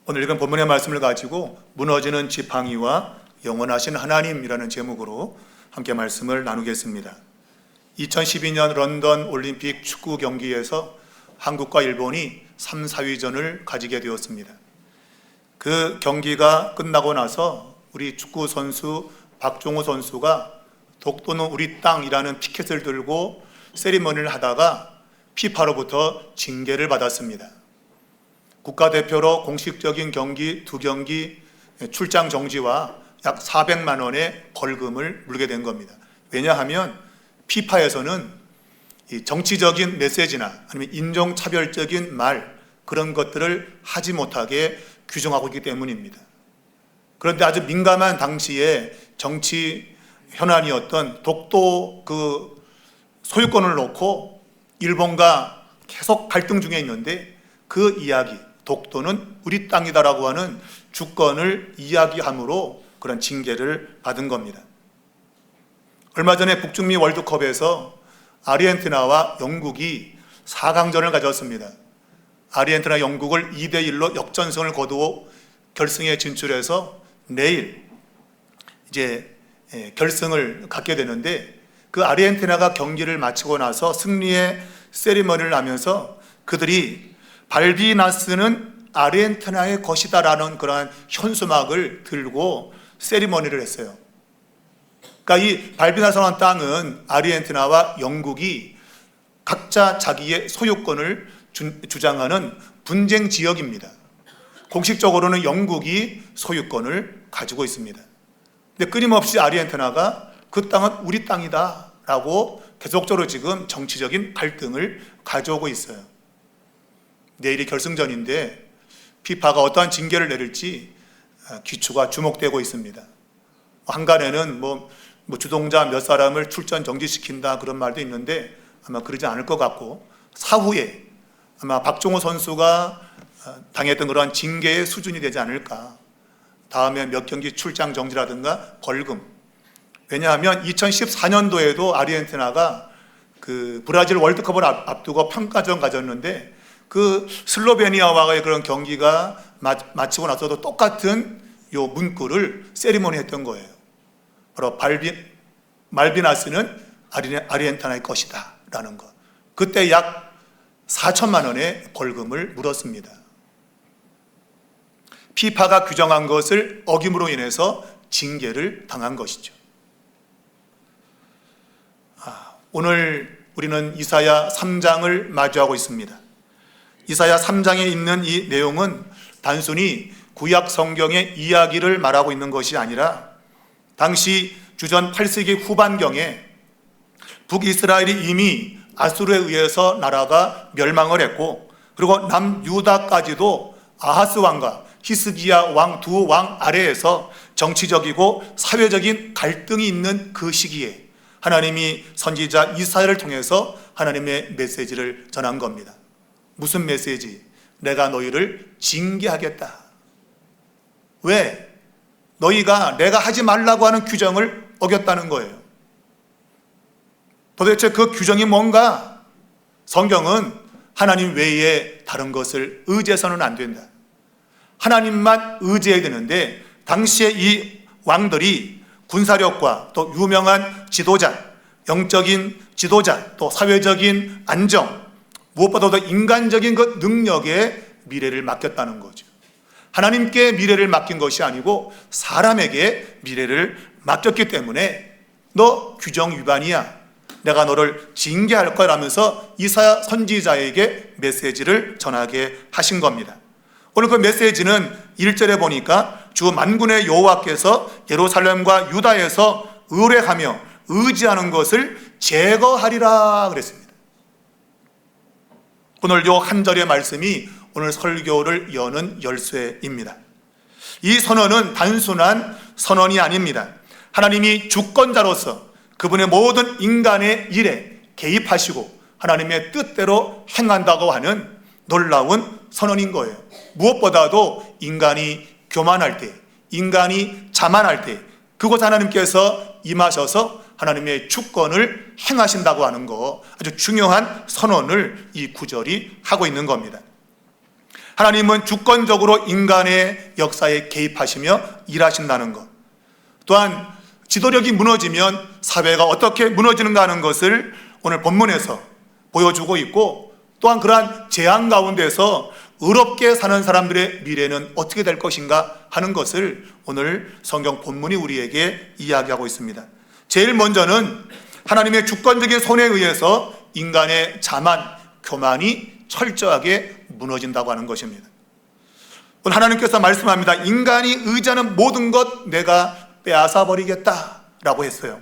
오늘 읽은 본문의 말씀을 가지고 무너지는 지팡이와 영원하신 하나님이라는 제목으로 함께 말씀을 나누겠습니다. 2012년 런던 올림픽 축구 경기에서 한국과 일본이 3, 4위전을 가지게 되었습니다. 그 경기가 끝나고 나서 우리 축구 선수 박종호 선수가 독도는 우리 땅이라는 피켓을 들고 세리머니를 하다가 피파로부터 징계를 받았습니다. 국가대표로 공식적인 경기 2경기 출장 정지와 약 400만 원의 벌금을 물게 된 겁니다. 왜냐하면 피파에서는 이 정치적인 메시지나 아니면 인종차별적인 말 그런 것들을 하지 못하게 규정하고 있기 때문입니다. 그런데 아주 민감한 당시에 정치 현안이었던 독도 그 소유권을 놓고 일본과 계속 갈등 중에 있는데 그 이야기, 독도는 우리 땅이다라고 하는 주권을 이야기함으로 그런 징계를 받은 겁니다. 얼마 전에 북중미 월드컵에서 아르헨티나와 영국이 4강전을 가졌습니다. 아르헨티나 영국을 2대1로 역전승을 거두어 결승에 진출해서 내일 이제 결승을 갖게 되는데, 그 아르헨티나가 경기를 마치고 나서 승리의 세리머니를 하면서 그들이 발비나스는 아르헨티나의 것이다라는 그러한 현수막을 들고 세리머니를 했어요. 그러니까 이 발비나스라는 땅은 아르헨티나와 영국이 각자 자기의 소유권을 주장하는 분쟁 지역입니다. 공식적으로는 영국이 소유권을 가지고 있습니다. 근데 끊임없이 아르헨티나가 그 땅은 우리 땅이다 라고 계속적으로 지금 정치적인 갈등을 가져오고 있어요. 내일이 결승전인데 피파가 어떠한 징계를 내릴지 귀추가 주목되고 있습니다. 한간에는 뭐 주동자 몇 사람을 출전 정지시킨다 그런 말도 있는데 아마 그러지 않을 것 같고, 사후에 아마 박종호 선수가 당했던 그런 징계의 수준이 되지 않을까. 다음에 몇 경기 출장 정지라든가 벌금. 왜냐하면 2014년도에도 아르헨티나가 그 브라질 월드컵을 앞두고 평가전 가졌는데 그 슬로베니아와의 그런 경기가 마치고 나서도 똑같은 요 문구를 세리머니 했던 거예요. 바로 말비나스는 아르헨티나의 것이다 라는 것. 그때 약 4천만 원의 벌금을 물었습니다. 피파가 규정한 것을 어김으로 인해서 징계를 당한 것이죠. 오늘 우리는 이사야 3장을 마주하고 있습니다. 이사야 3장에 있는 이 내용은 단순히 구약 성경의 이야기를 말하고 있는 것이 아니라 당시 주전 8세기 후반경에 북이스라엘이 이미 아수르에 의해서 나라가 멸망을 했고, 그리고 남유다까지도 아하스 왕과 히스기야 왕 두 왕 아래에서 정치적이고 사회적인 갈등이 있는 그 시기에 하나님이 선지자 이사야를 통해서 하나님의 메시지를 전한 겁니다. 무슨 메시지? 내가 너희를 징계하겠다. 왜? 너희가 내가 하지 말라고 하는 규정을 어겼다는 거예요. 도대체 그 규정이 뭔가? 성경은 하나님 외에 다른 것을 의지해서는 안 된다. 하나님만 의지해야 되는데, 당시에 이 왕들이 군사력과 또 유명한 지도자, 영적인 지도자, 또 사회적인 안정, 무엇보다도 인간적인 그 능력에 미래를 맡겼다는 거죠. 하나님께 미래를 맡긴 것이 아니고 사람에게 미래를 맡겼기 때문에 너 규정 위반이야, 내가 너를 징계할 거라면서 이사야 선지자에게 메시지를 전하게 하신 겁니다. 오늘 그 메시지는 1절에 보니까 주 만군의 여호와께서 예루살렘과 유다에서 의뢰하며 의지하는 것을 제거하리라 그랬습니다. 오늘 요 한 절의 말씀이 오늘 설교를 여는 열쇠입니다. 이 선언은 단순한 선언이 아닙니다. 하나님이 주권자로서 그분의 모든 인간의 일에 개입하시고 하나님의 뜻대로 행한다고 하는 놀라운 선언인 거예요. 무엇보다도 인간이 교만할 때, 인간이 자만할 때 그곳 하나님께서 임하셔서 하나님의 주권을 행하신다고 하는 거, 아주 중요한 선언을 이 구절이 하고 있는 겁니다. 하나님은 주권적으로 인간의 역사에 개입하시며 일하신다는 것, 또한 지도력이 무너지면 사회가 어떻게 무너지는가 하는 것을 오늘 본문에서 보여주고 있고, 또한 그러한 재앙 가운데서 의롭게 사는 사람들의 미래는 어떻게 될 것인가 하는 것을 오늘 성경 본문이 우리에게 이야기하고 있습니다. 제일 먼저는 하나님의 주권적인 손에 의해서 인간의 자만, 교만이 철저하게 무너진다고 하는 것입니다. 오늘 하나님께서 말씀합니다. 인간이 의지하는 모든 것 내가 빼앗아 버리겠다라고 했어요.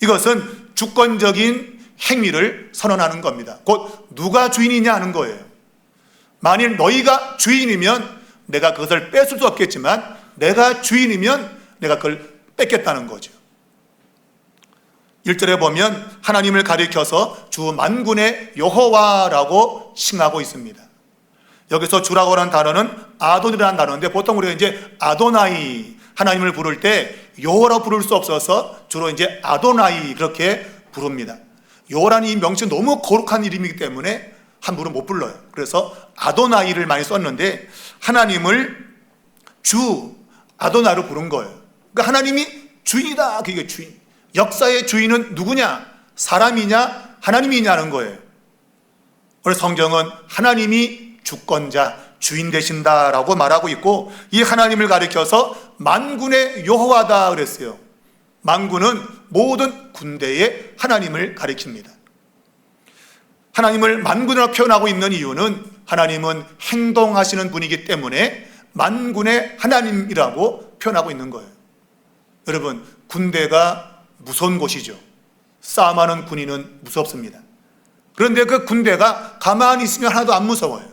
이것은 주권적인 행위를 선언하는 겁니다. 곧 누가 주인이냐 하는 거예요. 만일 너희가 주인이면 내가 그것을 뺏을 수 없겠지만, 내가 주인이면 내가 그걸 뺏겠다는 거죠. 1절에 보면 하나님을 가리켜서 주 만군의 여호와라고 칭하고 있습니다. 여기서 주라고 하는 단어는 아돈이라는 단어인데, 보통 우리가 이제 아도나이, 하나님을 부를 때 여호와라고 부를 수 없어서 주로 이제 아도나이 그렇게 부릅니다. 여호라는 이 명칭이 너무 거룩한 이름이기 때문에 함부로 못 불러요. 그래서 아도나이를 많이 썼는데, 하나님을 주 아도나이로 부른 거예요. 그러니까 하나님이 주인이다. 그게 주인. 역사의 주인은 누구냐? 사람이냐? 하나님이냐는 거예요. 오늘 성경은 하나님이 주권자, 주인 되신다라고 말하고 있고, 이 하나님을 가리켜서 만군의 여호와다 그랬어요. 만군은 모든 군대의 하나님을 가리킵니다. 하나님을 만군으로 표현하고 있는 이유는 하나님은 행동하시는 분이기 때문에 만군의 하나님이라고 표현하고 있는 거예요. 여러분, 군대가 무서운 곳이죠. 싸움하는 군인은 무섭습니다. 그런데 그 군대가 가만히 있으면 하나도 안 무서워요.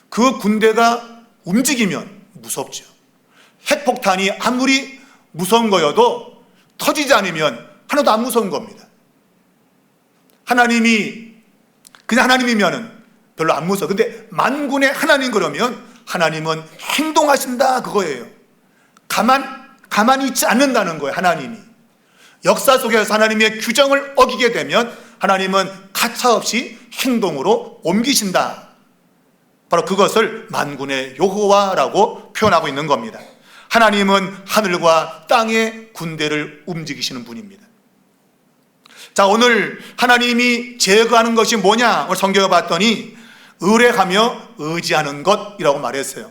그 군대가 움직이면 무섭죠. 핵폭탄이 아무리 무서운 거여도 터지지 않으면 하나도 안 무서운 겁니다. 하나님이 그냥 하나님이면은 별로 안 무서워. 근데 만군의 하나님 그러면 하나님은 행동하신다 그거예요. 가만히 있지 않는다는 거예요. 하나님이 역사 속에서 하나님의 규정을 어기게 되면 하나님은 가차없이 행동으로 옮기신다. 바로 그것을 만군의 여호와라고 표현하고 있는 겁니다. 하나님은 하늘과 땅의 군대를 움직이시는 분입니다. 자, 오늘 하나님이 제거하는 것이 뭐냐? 오늘 성경을 봤더니 의뢰하며 의지하는 것이라고 말했어요.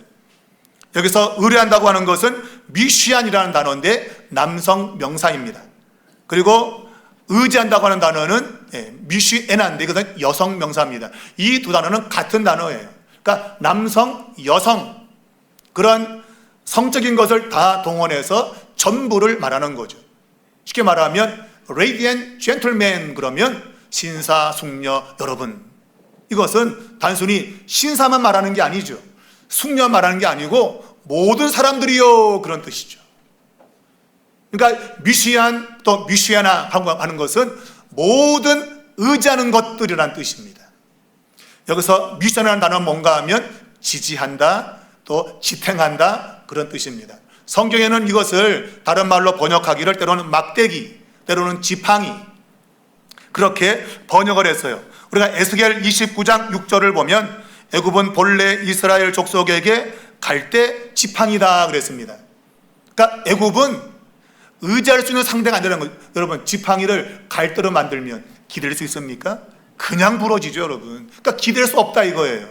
여기서 의뢰한다고 하는 것은 미쉬안이라는 단어인데 남성 명사입니다. 그리고 의지한다고 하는 단어는 미쉬에나인데 이것은 여성 명사입니다. 이 두 단어는 같은 단어예요. 그러니까 남성, 여성, 그런 성적인 것을 다 동원해서 전부를 말하는 거죠. 쉽게 말하면 Radiant Gentleman 그러면 신사숙녀 여러분, 이것은 단순히 신사만 말하는 게 아니죠. 숙녀 말하는 게 아니고 모든 사람들이요 그런 뜻이죠. 그러니까 미쉬안 또 미쉬아나 하는 것은 모든 의지하는 것들이라는 뜻입니다. 여기서 미쉬아나라는 단어는 뭔가 하면 지지한다 또 지탱한다 그런 뜻입니다. 성경에는 이것을 다른 말로 번역하기를 때로는 막대기, 때로는 지팡이 그렇게 번역을 했어요. 우리가 에스겔 29장 6절을 보면 애굽은 본래 이스라엘 족속에게 갈대 지팡이다 그랬습니다. 그러니까 애굽은 의지할 수 있는 상대가 아니라는 거예요. 여러분, 지팡이를 갈대로 만들면 기댈 수 있습니까? 그냥 부러지죠, 여러분. 그러니까 기댈 수 없다 이거예요.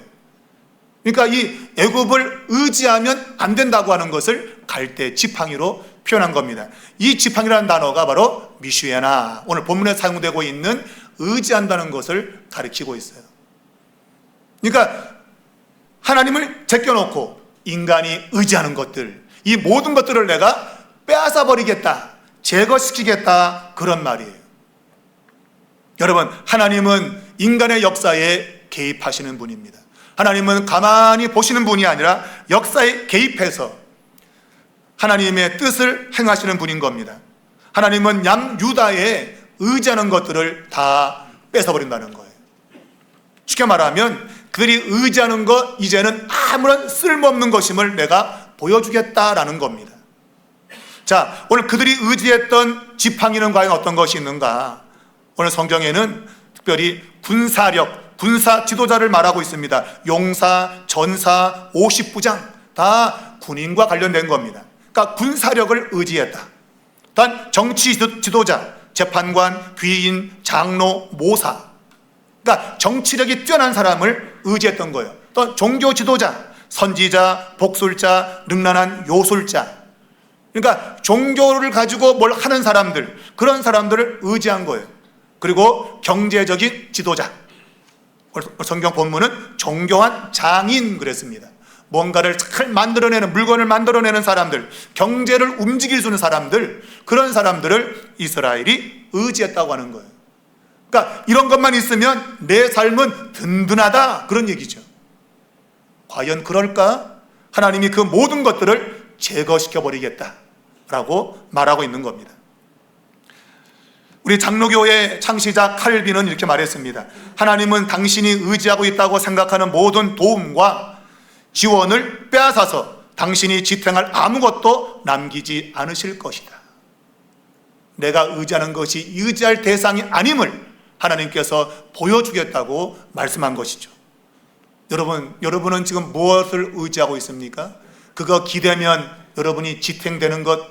그러니까 이 애굽을 의지하면 안 된다고 하는 것을 갈대 지팡이로 표현한 겁니다. 이 지팡이라는 단어가 바로 미쉬에나, 오늘 본문에 사용되고 있는 의지한다는 것을 가리키고 있어요. 그러니까 하나님을 제껴놓고 인간이 의지하는 것들, 이 모든 것들을 내가 빼앗아 버리겠다, 제거시키겠다 그런 말이에요. 여러분, 하나님은 인간의 역사에 개입하시는 분입니다. 하나님은 가만히 보시는 분이 아니라 역사에 개입해서 하나님의 뜻을 행하시는 분인 겁니다. 하나님은 양유다에 의지하는 것들을 다 뺏어버린다는 거예요. 쉽게 말하면 그들이 의지하는 것 이제는 아무런 쓸모없는 것임을 내가 보여주겠다라는 겁니다. 자, 오늘 그들이 의지했던 지팡이는 과연 어떤 것이 있는가? 오늘 성경에는 특별히 군사력, 군사 지도자를 말하고 있습니다. 용사, 전사, 50부장 다 군인과 관련된 겁니다. 그러니까 군사력을 의지했다. 또한 정치 지도자, 재판관, 귀인, 장로, 모사, 그러니까 정치력이 뛰어난 사람을 의지했던 거예요. 또 종교 지도자, 선지자, 복술자, 능란한 요술자, 그러니까 종교를 가지고 뭘 하는 사람들, 그런 사람들을 의지한 거예요. 그리고 경제적인 지도자, 성경 본문은 정교한 장인 그랬습니다. 뭔가를 잘 만들어내는, 물건을 만들어내는 사람들, 경제를 움직일 수 있는 사람들, 그런 사람들을 이스라엘이 의지했다고 하는 거예요. 그러니까 이런 것만 있으면 내 삶은 든든하다, 그런 얘기죠. 과연 그럴까? 하나님이 그 모든 것들을 제거시켜버리겠다라고 말하고 있는 겁니다. 우리 장로교의 창시자 칼빈은 이렇게 말했습니다. 하나님은 당신이 의지하고 있다고 생각하는 모든 도움과 지원을 빼앗아서 당신이 지탱할 아무것도 남기지 않으실 것이다. 내가 의지하는 것이 의지할 대상이 아님을 하나님께서 보여주겠다고 말씀한 것이죠. 여러분은 지금 무엇을 의지하고 있습니까? 그거 기대면 여러분이 지탱되는 것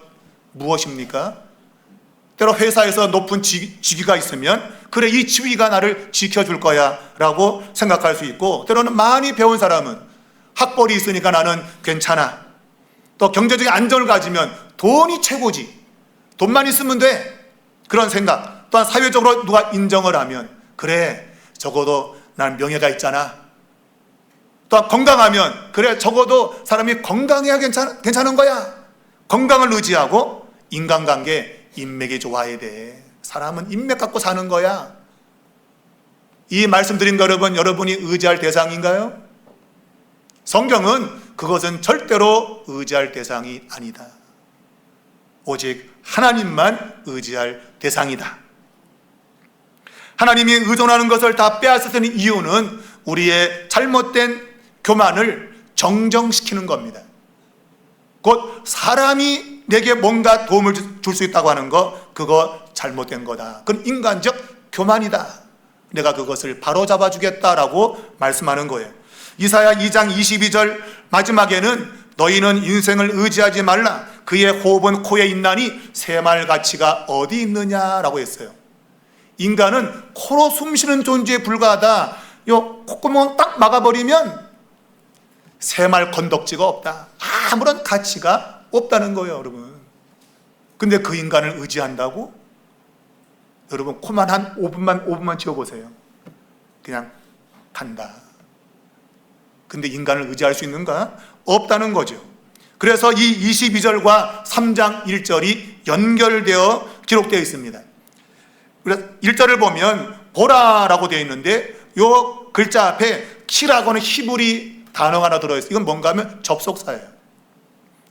무엇입니까? 때로 회사에서 높은 직위가 있으면 그래, 이 지위가 나를 지켜줄 거야 라고 생각할 수 있고, 때로는 많이 배운 사람은 학벌이 있으니까 나는 괜찮아, 또 경제적인 안정을 가지면 돈이 최고지, 돈만 있으면 돼, 그런 생각. 또한 사회적으로 누가 인정을 하면 그래, 적어도 나는 명예가 있잖아. 또한 건강하면 그래, 적어도 사람이 건강해야 괜찮은 거야. 건강을 의지하고 인간관계, 인맥이 좋아야 돼. 사람은 인맥 갖고 사는 거야. 이 말씀드린 거 여러분이 의지할 대상인가요? 성경은 그것은 절대로 의지할 대상이 아니다. 오직 하나님만 의지할 대상이다. 하나님이 의존하는 것을 다 빼앗으시는 이유는 우리의 잘못된 교만을 정정시키는 겁니다. 곧 사람이 내게 뭔가 도움을 줄 수 있다고 하는 거, 그거 잘못된 거다. 그건 인간적 교만이다. 내가 그것을 바로잡아 주겠다라고 말씀하는 거예요. 이사야 2장 22절 마지막에는 너희는 인생을 의지하지 말라. 그의 호흡은 코에 있나니 새말 가치가 어디 있느냐라고 했어요. 인간은 코로 숨쉬는 존재에 불과하다. 요 콧구멍 딱 막아버리면 새말 건덕지가 없다. 아무런 가치가 없다는 거예요, 여러분. 근데 그 인간을 의지한다고? 여러분, 코만 한 5분만 치워보세요. 그냥 간다. 근데 인간을 의지할 수 있는가? 없다는 거죠. 그래서 이 22절과 3장 1절이 연결되어 기록되어 있습니다. 그래서 1절을 보면 보라라고 되어 있는데 이 글자 앞에 키라고 하는 히브리 단어가 하나 들어있어요. 이건 뭔가 하면 접속사예요.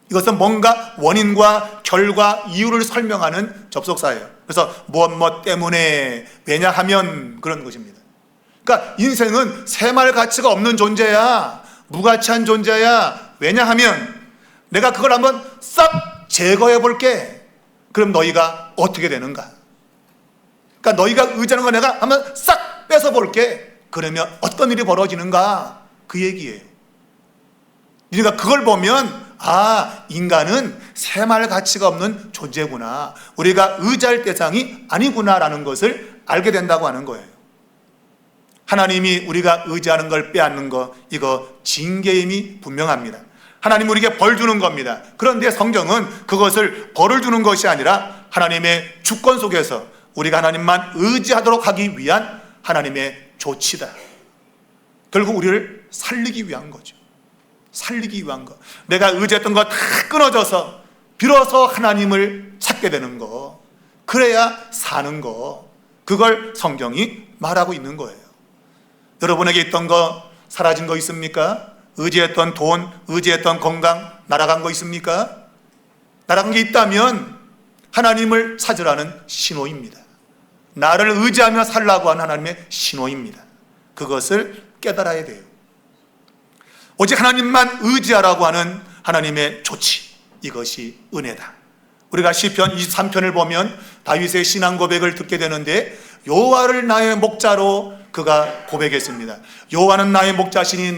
이것은 뭔가 원인과 결과, 이유를 설명하는 접속사예요. 그래서 무엇 때문에, 왜냐하면, 그런 것입니다. 그러니까 인생은 새말 가치가 없는 존재야. 무가치한 존재야. 왜냐하면 내가 그걸 한번 싹 제거해 볼게. 그럼 너희가 어떻게 되는가? 그러니까 너희가 의지하는 거 내가 한번 싹 뺏어 볼게. 그러면 어떤 일이 벌어지는가? 그 얘기예요. 그러니까 그걸 보면 인간은 새말 가치가 없는 존재구나, 우리가 의지할 대상이 아니구나라는 것을 알게 된다고 하는 거예요. 하나님이 우리가 의지하는 걸 빼앗는 거, 이거 징계임이 분명합니다. 하나님 우리에게 벌 주는 겁니다. 그런데 성경은 그것을 벌을 주는 것이 아니라 하나님의 주권 속에서 우리가 하나님만 의지하도록 하기 위한 하나님의 조치다. 결국 우리를 살리기 위한 거죠. 살리기 위한 거. 내가 의지했던 거 다 끊어져서 비로소 하나님을 찾게 되는 거, 그래야 사는 거, 그걸 성경이 말하고 있는 거예요. 여러분에게 있던 거 사라진 거 있습니까? 의지했던 돈, 의지했던 건강 날아간 거 있습니까? 날아간 게 있다면 하나님을 찾으라는 신호입니다. 나를 의지하며 살라고 하는 하나님의 신호입니다. 그것을 깨달아야 돼요. 오직 하나님만 의지하라고 하는 하나님의 조치, 이것이 은혜다. 우리가 시편 23편을 보면 다윗의 신앙 고백을 듣게 되는데, 여호와를 나의 목자로 그가 고백했습니다. 여호와는 나의 목자시니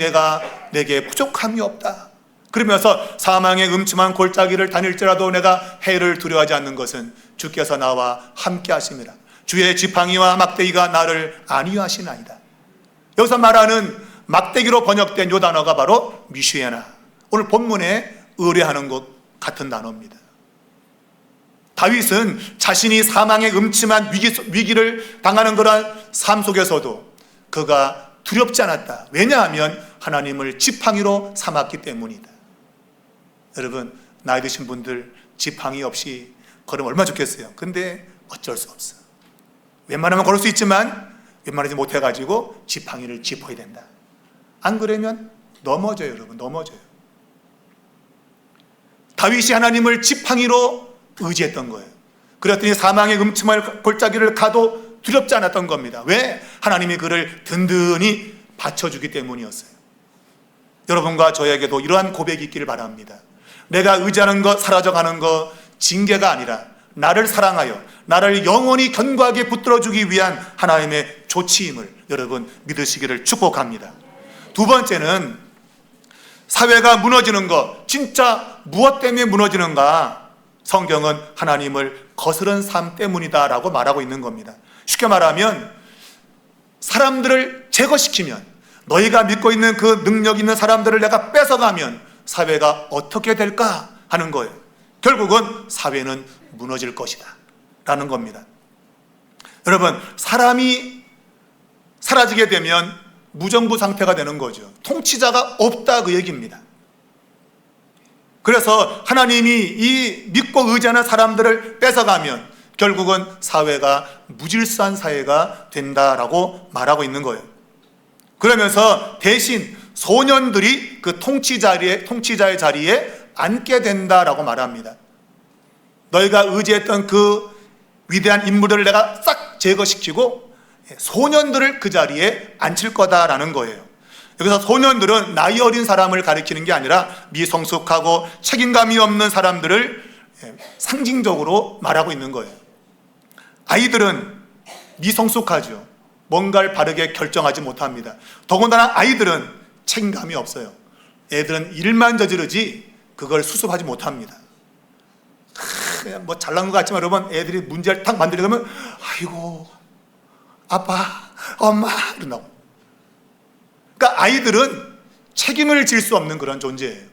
내게 부족함이 없다. 그러면서 사망의 음침한 골짜기를 다닐지라도 내가 해를 두려워하지 않는 것은 주께서 나와 함께 하심이라. 주의 지팡이와 막대기가 나를 안위하시나이다. 여기서 말하는 막대기로 번역된 이 단어가 바로 미슈에나, 오늘 본문에 의뢰하는 것 같은 단어입니다. 다윗은 자신이 사망의 음침한 위기를 당하는 그런 삶 속에서도 그가 두렵지 않았다. 왜냐하면 하나님을 지팡이로 삼았기 때문이다. 여러분, 나이 드신 분들 지팡이 없이 걸으면 얼마나 좋겠어요. 근데 어쩔 수 없어. 웬만하면 걸을 수 있지만 웬만하지 못해가지고 지팡이를 짚어야 된다. 안 그러면 넘어져요. 여러분, 넘어져요. 다윗이 하나님을 지팡이로 의지했던 거예요. 그랬더니 사망의 음침한 골짜기를 가도 두렵지 않았던 겁니다. 왜? 하나님이 그를 든든히 받쳐주기 때문이었어요. 여러분과 저에게도 이러한 고백이 있기를 바랍니다. 내가 의지하는 것, 사라져가는 것, 징계가 아니라 나를 사랑하여 나를 영원히 견고하게 붙들어주기 위한 하나님의 조치임을 여러분 믿으시기를 축복합니다. 두 번째는 사회가 무너지는 것, 진짜 무엇 때문에 무너지는가? 성경은 하나님을 거스른 삶 때문이다 라고 말하고 있는 겁니다. 쉽게 말하면 사람들을 제거시키면, 너희가 믿고 있는 그 능력 있는 사람들을 내가 뺏어가면 사회가 어떻게 될까 하는 거예요. 결국은 사회는 무너질 것이다 라는 겁니다. 여러분, 사람이 사라지게 되면 무정부 상태가 되는 거죠. 통치자가 없다 그 얘기입니다. 그래서 하나님이 이 믿고 의지하는 사람들을 뺏어가면 결국은 사회가 무질서한 사회가 된다라고 말하고 있는 거예요. 그러면서 대신 소년들이 그 통치자의 자리에 앉게 된다라고 말합니다. 너희가 의지했던 그 위대한 인물들을 내가 싹 제거시키고 소년들을 그 자리에 앉힐 거다라는 거예요. 여기서 소년들은 나이 어린 사람을 가리키는 게 아니라 미성숙하고 책임감이 없는 사람들을 상징적으로 말하고 있는 거예요. 아이들은 미성숙하죠. 뭔가를 바르게 결정하지 못합니다. 더군다나 아이들은 책임감이 없어요. 애들은 일만 저지르지 그걸 수습하지 못합니다. 그냥 뭐 잘난 것 같지만 여러분, 애들이 문제를 탁 만들려면 아이고 아빠 엄마 이런다고. 그러니까 아이들은 책임을 질 수 없는 그런 존재예요.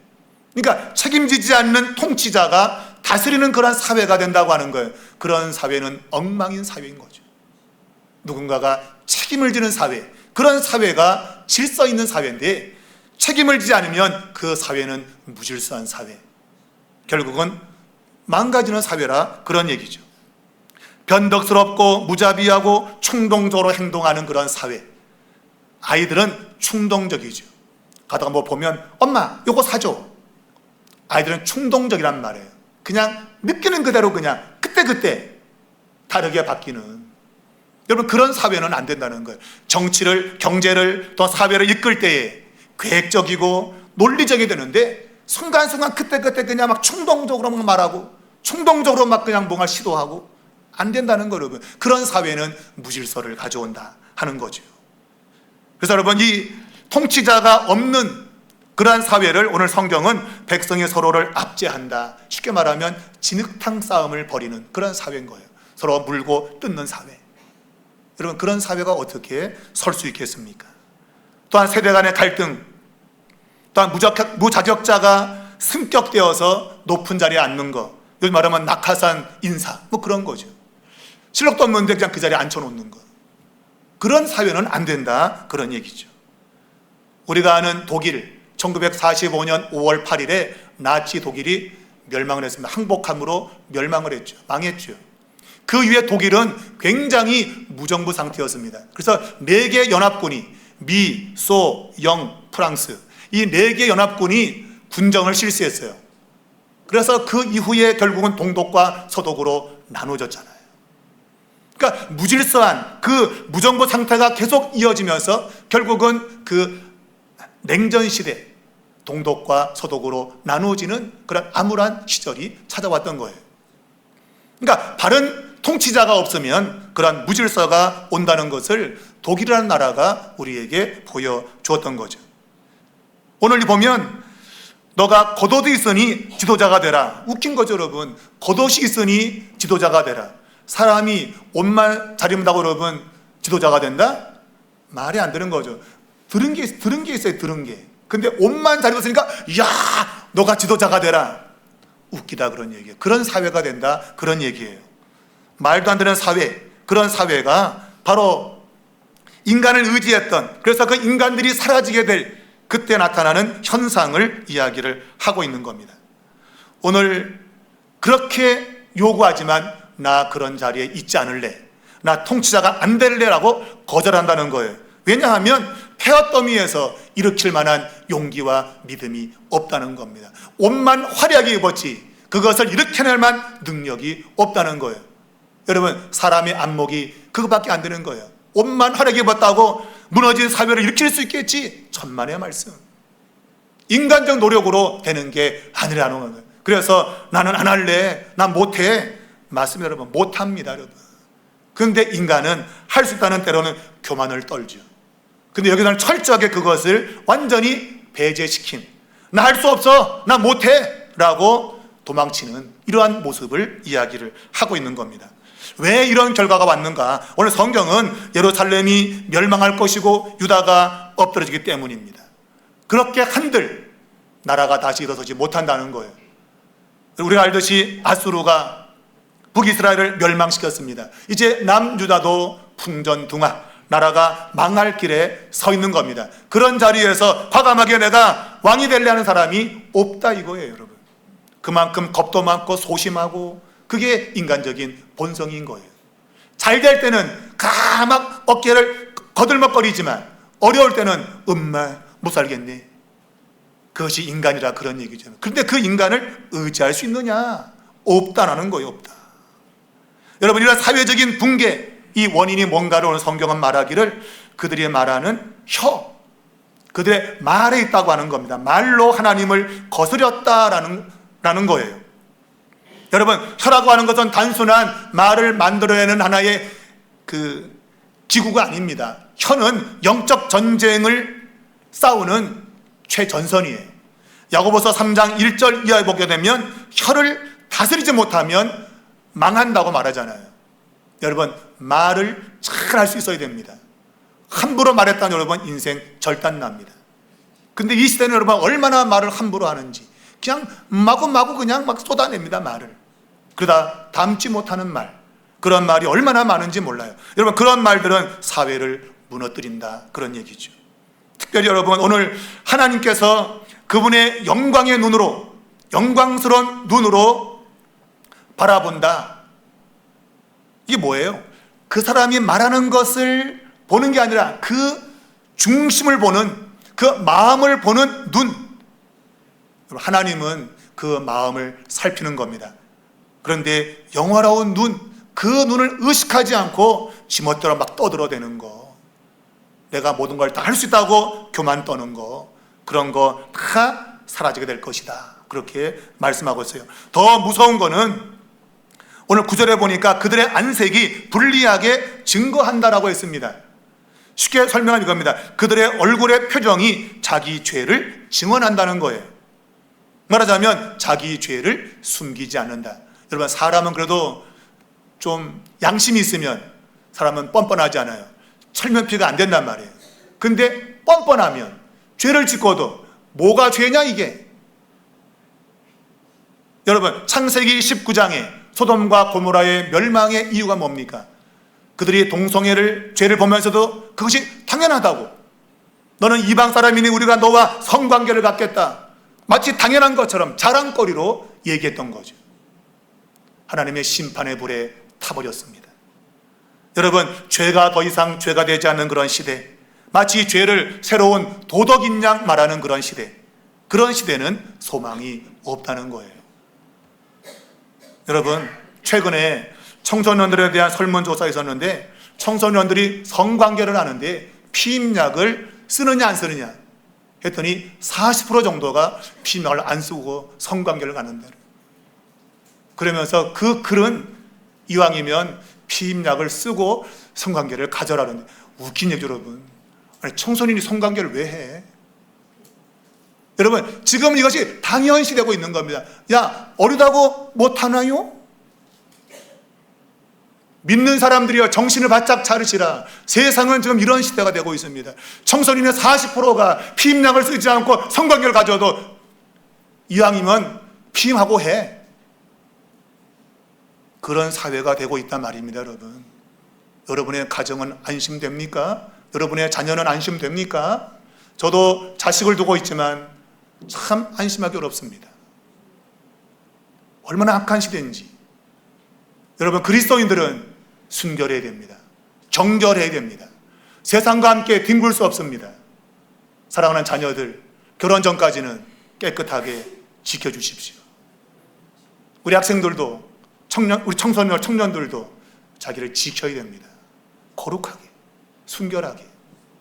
그러니까 책임지지 않는 통치자가 다스리는 그런 사회가 된다고 하는 거예요. 그런 사회는 엉망인 사회인 거죠. 누군가가 책임을 지는 사회, 그런 사회가 질서 있는 사회인데 책임을 지지 않으면 그 사회는 무질서한 사회, 결국은 망가지는 사회라 그런 얘기죠. 변덕스럽고 무자비하고 충동적으로 행동하는 그런 사회. 아이들은 충동적이죠. 가다가 뭐 보면 엄마 요거 사줘. 아이들은 충동적이란 말이에요. 그냥 느끼는 그대로 그냥 그때 다르게 바뀌는. 여러분, 그런 사회는 안 된다는 거예요. 정치를, 경제를, 또 사회를 이끌 때에 계획적이고 논리적이 되는데 순간순간 그때 그냥 막 충동적으로 막 말하고 충동적으로 막 그냥 뭔가 시도하고 안 된다는 거예요. 여러분, 그런 사회는 무질서를 가져온다 하는 거죠. 그래서 여러분, 이 통치자가 없는 그러한 사회를 오늘 성경은 백성이 서로를 압제한다, 쉽게 말하면 진흙탕 싸움을 벌이는 그런 사회인 거예요. 서로 물고 뜯는 사회. 여러분, 그런 사회가 어떻게 설 수 있겠습니까? 또한 세대 간의 갈등, 또한 무자격자가 승격되어서 높은 자리에 앉는 거, 요즘 말하면 낙하산 인사, 뭐 그런 거죠. 실력도 없는데 그냥 그 자리에 앉혀놓는 거. 그런 사회는 안 된다 그런 얘기죠. 우리가 아는 독일 1945년 5월 8일에 나치 독일이 멸망을 했습니다. 항복함으로 멸망을 했죠. 망했죠. 그 이후에 독일은 굉장히 무정부 상태였습니다. 그래서 4개 연합군이 미, 소, 영, 프랑스, 이 4개 연합군이 군정을 실시했어요. 그래서 그 이후에 결국은 동독과 서독으로 나눠졌잖아요. 그러니까 무질서한 그 무정부 상태가 계속 이어지면서 결국은 그 냉전 시대, 동독과 서독으로 나누어지는 그런 암울한 시절이 찾아왔던 거예요. 그러니까 바른 통치자가 없으면 그러한 무질서가 온다는 것을 독일이라는 나라가 우리에게 보여주었던 거죠. 오늘 보면 너가 겉옷이 있으니 지도자가 되라. 웃긴 거죠, 여러분. 겉옷이 있으니 지도자가 되라. 사람이 옷만 잘 입는다고 여러분 지도자가 된다? 말이 안 되는 거죠. 들은 게 있어요, 들은 게. 근데 옷만 잘 입었으니까 야, 너가 지도자가 되라. 웃기다 그런 얘기예요. 그런 사회가 된다 그런 얘기예요. 말도 안 되는 사회, 그런 사회가 바로 인간을 의지했던, 그래서 그 인간들이 사라지게 될 그때 나타나는 현상을 이야기를 하고 있는 겁니다. 오늘 그렇게 요구하지만 나 그런 자리에 있지 않을래, 나 통치자가 안 될래라고 거절한다는 거예요. 왜냐하면 폐허더미에서 일으킬 만한 용기와 믿음이 없다는 겁니다. 옷만 화려하게 입었지 그것을 일으켜낼 만한 능력이 없다는 거예요. 여러분, 사람의 안목이 그거밖에 안 되는 거예요. 옷만 화려하게 입었다고 무너진 사회를 일으킬 수 있겠지? 천만의 말씀. 인간적 노력으로 되는 게 아니라는 거예요. 그래서 나는 안 할래, 난 못해. 맞습니다, 여러분. 못합니다, 여러분. 그런데 인간은 할 수 있다는 때로는 교만을 떨죠. 근데 여기서는 철저하게 그것을 완전히 배제시킨, 나 할 수 없어, 나 못해 라고 도망치는 이러한 모습을 이야기를 하고 있는 겁니다. 왜 이런 결과가 왔는가? 오늘 성경은 예루살렘이 멸망할 것이고 유다가 엎드러지기 때문입니다. 그렇게 한들 나라가 다시 일어서지 못한다는 거예요. 우리가 알듯이 아수르가 북이스라엘을 멸망시켰습니다. 이제 남유다도 풍전등화, 나라가 망할 길에 서 있는 겁니다. 그런 자리에서 과감하게 내가 왕이 되려 하는 사람이 없다 이거예요, 여러분. 그만큼 겁도 많고 소심하고 그게 인간적인 본성인 거예요. 잘 될 때는 막 어깨를 거들먹거리지만 어려울 때는 엄마 못 살겠네. 그것이 인간이라 그런 얘기죠. 그런데 그 인간을 의지할 수 있느냐? 없다라는 거예요, 없다. 여러분, 이런 사회적인 붕괴, 이 원인이 뭔가를 오늘 성경은 말하기를 그들이 말하는 그들의 말에 있다고 하는 겁니다. 말로 하나님을 거스렸다라는 거예요. 여러분, 혀라고 하는 것은 단순한 말을 만들어내는 하나의 그 기구가 아닙니다. 혀는 영적 전쟁을 싸우는 최전선이에요. 야고보서 3장 1절 이하에 보게 되면 혀를 다스리지 못하면 망한다고 말하잖아요. 여러분, 말을 잘 할 수 있어야 됩니다. 함부로 말했다면 여러분 인생 절단납니다. 근데 이 시대는 여러분 얼마나 말을 함부로 하는지 그냥 마구마구 그냥 막 쏟아냅니다, 말을. 그러다 담지 못하는 말, 그런 말이 얼마나 많은지 몰라요. 여러분, 그런 말들은 사회를 무너뜨린다 그런 얘기죠. 특별히 여러분, 오늘 하나님께서 그분의 영광의 눈으로, 영광스러운 눈으로 바라본다. 이게 뭐예요? 그 사람이 말하는 것을 보는 게 아니라 그 중심을 보는, 그 마음을 보는 눈. 하나님은 그 마음을 살피는 겁니다. 그런데 영화로운 눈, 그 눈을 의식하지 않고 지멋대로 막 떠들어대는 거, 내가 모든 걸 다 할 수 있다고 교만 떠는 거, 그런 거 다 사라지게 될 것이다 그렇게 말씀하고 있어요. 더 무서운 거는 오늘 9절에 보니까 그들의 안색이 불리하게 증거한다라고 했습니다. 쉽게 설명하면 이겁니다. 그들의 얼굴의 표정이 자기 죄를 증언한다는 거예요. 말하자면 자기 죄를 숨기지 않는다. 여러분, 사람은 그래도 좀 양심이 있으면 사람은 뻔뻔하지 않아요. 철면피가 안 된단 말이에요. 근데 뻔뻔하면 죄를 짓고도 뭐가 죄냐 이게. 여러분, 창세기 19장에 소돔과 고모라의 멸망의 이유가 뭡니까? 그들이 동성애를 죄를 보면서도 그것이 당연하다고, 너는 이방 사람이니 우리가 너와 성관계를 갖겠다, 마치 당연한 것처럼 자랑거리로 얘기했던 거죠. 하나님의 심판의 불에 타버렸습니다. 여러분, 죄가 더 이상 죄가 되지 않는 그런 시대, 마치 죄를 새로운 도덕인 양 말하는 그런 시대, 그런 시대는 소망이 없다는 거예요. 여러분, 최근에 청소년들에 대한 설문조사 있었는데 청소년들이 성관계를 하는데 피임약을 쓰느냐 안 쓰느냐 했더니 40% 정도가 피임약을 안 쓰고 성관계를 하는데, 그러면서 그 글은 이왕이면 피임약을 쓰고 성관계를 가져라는데, 웃긴 얘기 여러분. 아니, 청소년이 성관계를 왜 해? 여러분, 지금 이것이 당연시되고 있는 겁니다. 야, 어리다고 못하나요? 믿는 사람들이여 정신을 바짝 차리시라. 세상은 지금 이런 시대가 되고 있습니다. 청소년의 40%가 피임약을 쓰지 않고 성관계를 가져도 이왕이면 피임하고 해. 그런 사회가 되고 있단 말입니다. 여러분, 여러분의 가정은 안심됩니까? 여러분의 자녀는 안심됩니까? 저도 자식을 두고 있지만 참 안심하기 어렵습니다. 얼마나 악한 시대인지. 여러분, 그리스도인들은 순결해야 됩니다. 정결해야 됩니다. 세상과 함께 뒹굴 수 없습니다. 사랑하는 자녀들, 결혼 전까지는 깨끗하게 지켜주십시오. 우리 학생들도, 우리 청소년, 청년들도 자기를 지켜야 됩니다. 거룩하게, 순결하게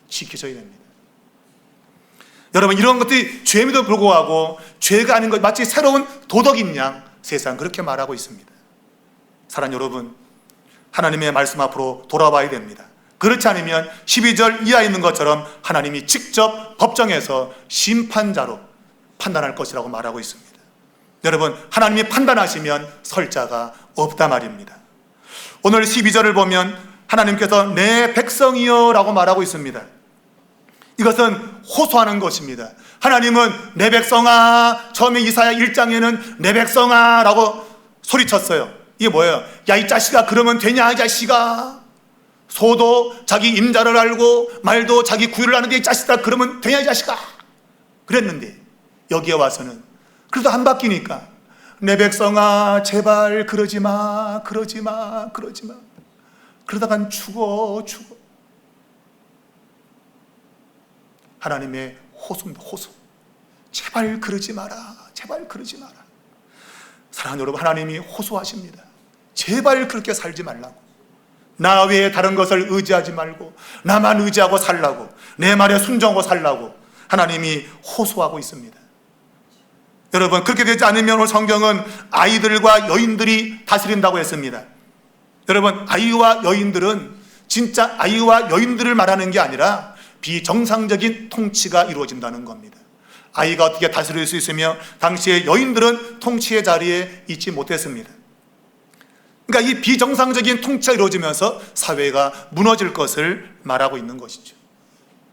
지켜져야 됩니다. 여러분, 이런 것들이 죄임에도 불구하고 죄가 아닌 것, 마치 새로운 도덕인 양 세상 그렇게 말하고 있습니다. 사랑하는 여러분, 하나님의 말씀 앞으로 돌아와야 됩니다. 그렇지 않으면 12절 이하에 있는 것처럼 하나님이 직접 법정에서 심판자로 판단할 것이라고 말하고 있습니다. 여러분, 하나님이 판단하시면 설 자가 없다 말입니다. 오늘 12절을 보면 하나님께서 내 백성이여 라고 말하고 있습니다. 이것은 호소하는 것입니다. 하나님은 내 백성아, 처음에 이사야 1장에는 내 백성아 라고 소리쳤어요. 이게 뭐예요? 야, 이 자식아, 그러면 되냐, 이 자식아. 소도 자기 임자를 알고 말도 자기 구유를 아는데 이 자식아, 그러면 되냐, 이 자식아. 그랬는데 여기에 와서는 그래도 안 바뀌니까 내 백성아, 제발 그러지 마, 그러지 마, 그러지 마. 그러다간 죽어. 하나님의 호소입니다. 호소. 제발 그러지 마라, 제발 그러지 마라. 사랑하는 여러분, 하나님이 호소하십니다. 제발 그렇게 살지 말라고. 나 외에 다른 것을 의지하지 말고 나만 의지하고 살라고, 내 말에 순종하고 살라고 하나님이 호소하고 있습니다. 여러분, 그렇게 되지 않으면 오늘 성경은 아이들과 여인들이 다스린다고 했습니다. 여러분, 아이와 여인들은 진짜 아이와 여인들을 말하는 게 아니라 비정상적인 통치가 이루어진다는 겁니다. 아이가 어떻게 다스릴 수 있으며 당시에 여인들은 통치의 자리에 있지 못했습니다. 그러니까 이 비정상적인 통치가 이루어지면서 사회가 무너질 것을 말하고 있는 것이죠.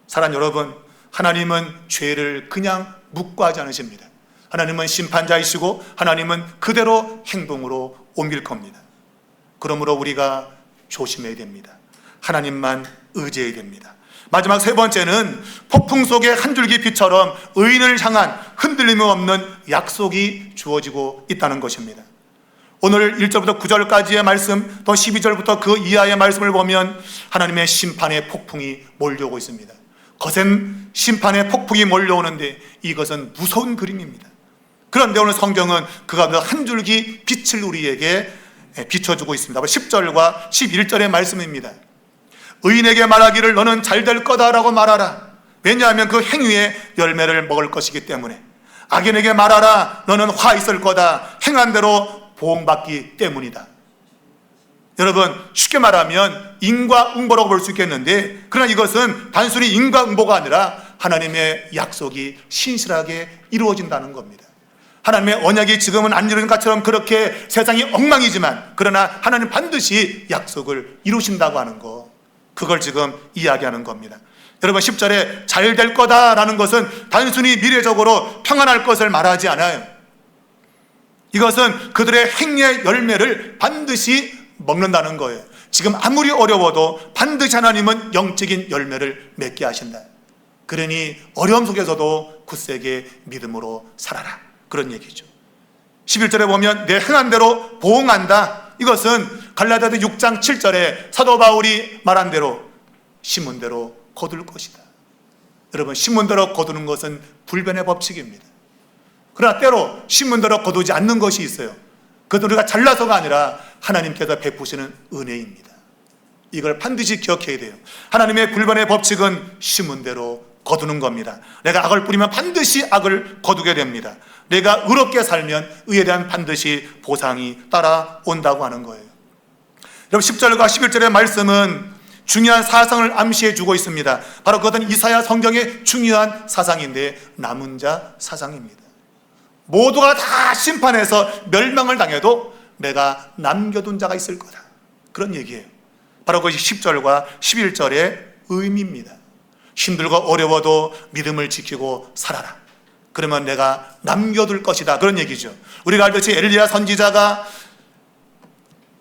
사랑하는 여러분, 하나님은 죄를 그냥 묵과하지 않으십니다. 하나님은 심판자이시고 하나님은 그대로 행동으로 옮길 겁니다. 그러므로 우리가 조심해야 됩니다. 하나님만 의지해야 됩니다. 마지막 세 번째는 폭풍 속의 한 줄기 빛처럼 의인을 향한 흔들림이 없는 약속이 주어지고 있다는 것입니다. 오늘 1절부터 9절까지의 말씀, 또 12절부터 그 이하의 말씀을 보면 하나님의 심판의 폭풍이 몰려오고 있습니다. 거센 심판의 폭풍이 몰려오는데 이것은 무서운 그림입니다. 그런데 오늘 성경은 그 가운데 한 줄기 빛을 우리에게 비춰주고 있습니다. 10절과 11절의 말씀입니다. 의인에게 말하기를 너는 잘 될 거다라고 말하라. 왜냐하면 그 행위의 열매를 먹을 것이기 때문에. 악인에게 말하라. 너는 화 있을 거다. 행한 대로 보응받기 때문이다. 여러분, 쉽게 말하면 인과응보라고 볼 수 있겠는데, 그러나 이것은 단순히 인과응보가 아니라 하나님의 약속이 신실하게 이루어진다는 겁니다. 하나님의 언약이 지금은 안 이루어진 것처럼 그렇게 세상이 엉망이지만, 그러나 하나님 반드시 약속을 이루신다고 하는 거, 그걸 지금 이야기하는 겁니다. 여러분, 10절에 잘 될 거다라는 것은 단순히 미래적으로 평안할 것을 말하지 않아요. 이것은 그들의 행위의 열매를 반드시 먹는다는 거예요. 지금 아무리 어려워도 반드시 하나님은 영적인 열매를 맺게 하신다. 그러니 어려움 속에서도 굳세게 믿음으로 살아라, 그런 얘기죠. 11절에 보면 내 행한 대로 보응한다. 이것은 갈라디아서 6장 7절에 사도 바울이 말한 대로 심은 대로 거둘 것이다. 여러분, 심은 대로 거두는 것은 불변의 법칙입니다. 그러나 때로 심은 대로 거두지 않는 것이 있어요. 그것은 우리가 잘나서가 아니라 하나님께서 베푸시는 은혜입니다. 이걸 반드시 기억해야 돼요. 하나님의 불변의 법칙은 심은 대로 거두는 겁니다. 내가 악을 뿌리면 반드시 악을 거두게 됩니다. 내가 의롭게 살면 의에 대한 반드시 보상이 따라온다고 하는 거예요. 여러분 10절과 11절의 말씀은 중요한 사상을 암시해 주고 있습니다. 바로 그것은 이사야 성경의 중요한 사상인데 남은 자 사상입니다. 모두가 다 심판해서 멸망을 당해도 내가 남겨둔 자가 있을 거다, 그런 얘기예요. 바로 그것이 10절과 11절의 의미입니다. 힘들고 어려워도 믿음을 지키고 살아라, 그러면 내가 남겨둘 것이다, 그런 얘기죠. 우리가 알듯이 엘리야 선지자가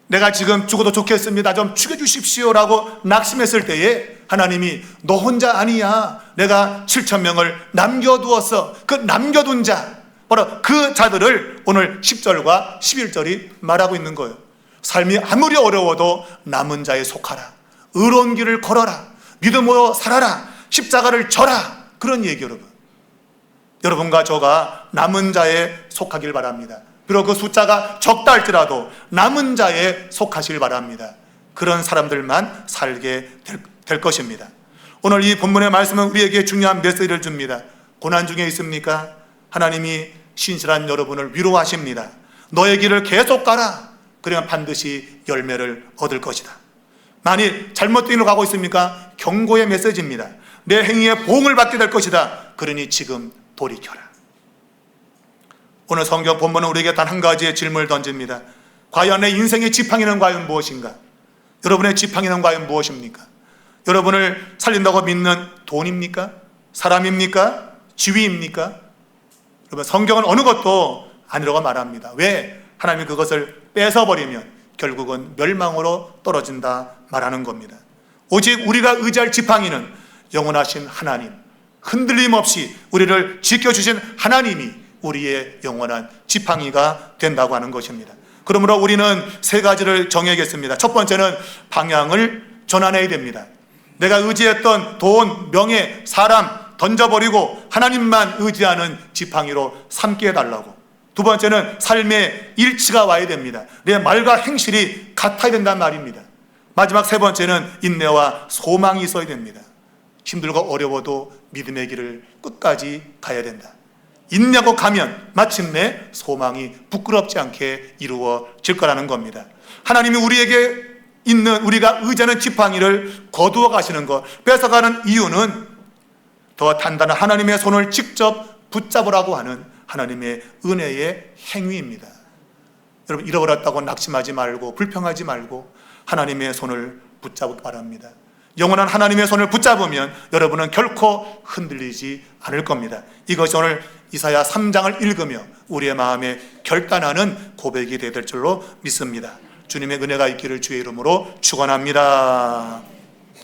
내가 지금 죽어도 좋겠습니다, 좀 죽여주십시오 라고 낙심했을 때에 하나님이 너 혼자 아니야, 내가 7,000명을 남겨두었어. 그 남겨둔 자, 바로 그 자들을 오늘 10절과 11절이 말하고 있는 거예요. 삶이 아무리 어려워도 남은 자에 속하라, 의로운 길을 걸어라, 믿음으로 살아라, 십자가를 져라, 그런 얘기. 여러분과 저가 남은 자에 속하길 바랍니다. 비록 그 숫자가 적다 할지라도 남은 자에 속하시길 바랍니다. 그런 사람들만 살게 될 것입니다. 오늘 이 본문의 말씀은 우리에게 중요한 메시지를 줍니다. 고난 중에 있습니까? 하나님이 신실한 여러분을 위로하십니다. 너의 길을 계속 가라, 그러면 반드시 열매를 얻을 것이다. 만일 잘못된 길로 가고 있습니까? 경고의 메시지입니다. 내 행위에 보응을 받게 될 것이다. 그러니 지금 돌이켜라. 오늘 성경 본문은 우리에게 단 한 가지의 질문을 던집니다. 과연 내 인생의 지팡이는 과연 무엇인가? 여러분의 지팡이는 과연 무엇입니까? 여러분을 살린다고 믿는 돈입니까? 사람입니까? 지위입니까? 여러분, 성경은 어느 것도 아니라고 말합니다. 왜? 하나님이 그것을 뺏어버리면 결국은 멸망으로 떨어진다 말하는 겁니다. 오직 우리가 의지할 지팡이는 영원하신 하나님, 흔들림 없이 우리를 지켜주신 하나님이 우리의 영원한 지팡이가 된다고 하는 것입니다. 그러므로 우리는 세 가지를 정해야겠습니다. 첫 번째는 방향을 전환해야 됩니다. 내가 의지했던 돈, 명예, 사람 던져버리고 하나님만 의지하는 지팡이로 삼게 해달라고. 두 번째는 삶의 일치가 와야 됩니다. 내 말과 행실이 같아야 된다는 말입니다. 마지막 세 번째는 인내와 소망이 있어야 됩니다. 힘들고 어려워도 믿음의 길을 끝까지 가야 된다. 인내하고 가면 마침내 소망이 부끄럽지 않게 이루어질 거라는 겁니다. 하나님이 우리에게 있는, 우리가 의지하는 지팡이를 거두어 가시는 것, 뺏어가는 이유는 더 단단한 하나님의 손을 직접 붙잡으라고 하는 하나님의 은혜의 행위입니다. 여러분, 잃어버렸다고 낙심하지 말고 불평하지 말고 하나님의 손을 붙잡기 바랍니다. 영원한 하나님의 손을 붙잡으면 여러분은 결코 흔들리지 않을 겁니다. 이것이 오늘 이사야 3장을 읽으며 우리의 마음에 결단하는 고백이 될 줄로 믿습니다. 주님의 은혜가 있기를 주의 이름으로 축원합니다.